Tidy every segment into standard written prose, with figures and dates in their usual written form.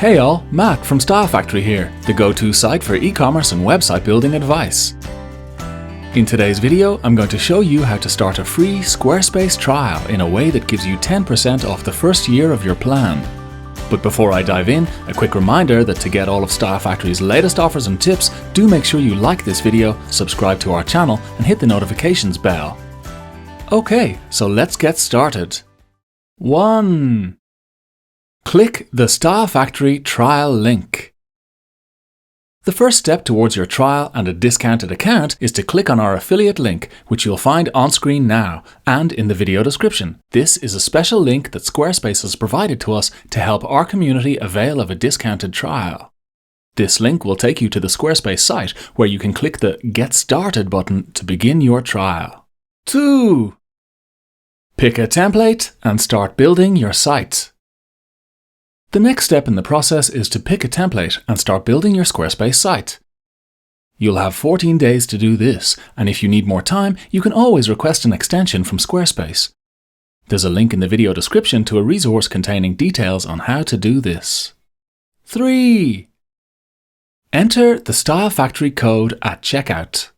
Hey all, Matt from Style Factory here, the go-to site for e-commerce and website building advice. In today's video, I'm going to show you how to start a free Squarespace trial in a way that gives you 10% off the first year of your plan. But before I dive in, a quick reminder that to get all of Style Factory's latest offers and tips, do make sure you like this video, subscribe to our channel, and hit the notifications bell. Okay, so let's get started. 1. Click the Style Factory trial link. The first step towards your trial and a discounted account is to click on our affiliate link, which you'll find on screen now and in the video description. This is a special link that Squarespace has provided to us to help our community avail of a discounted trial. This link will take you to the Squarespace site where you can click the Get Started button to begin your trial. 2. Pick a template and start building your site. The next step in the process is to pick a template and start building your Squarespace site. You'll have 14 days to do this, and if you need more time, you can always request an extension from Squarespace. There's a link in the video description to a resource containing details on how to do this. 3. Enter the Style Factory code at checkout.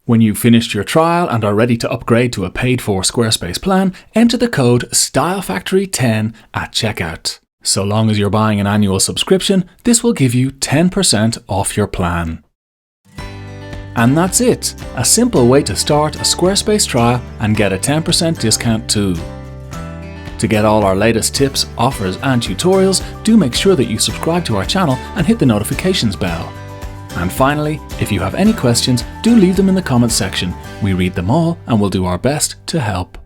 When you've finished your trial and are ready to upgrade to a paid-for Squarespace plan, enter the code StyleFactory10 at checkout. So long as you're buying an annual subscription, this will give you 10% off your plan. And that's it, a simple way to start a Squarespace trial and get a 10% discount too. To get all our latest tips, offers and tutorials, do make sure that you subscribe to our channel and hit the notifications bell. And finally, if you have any questions, do leave them in the comments section. We read them all and will do our best to help.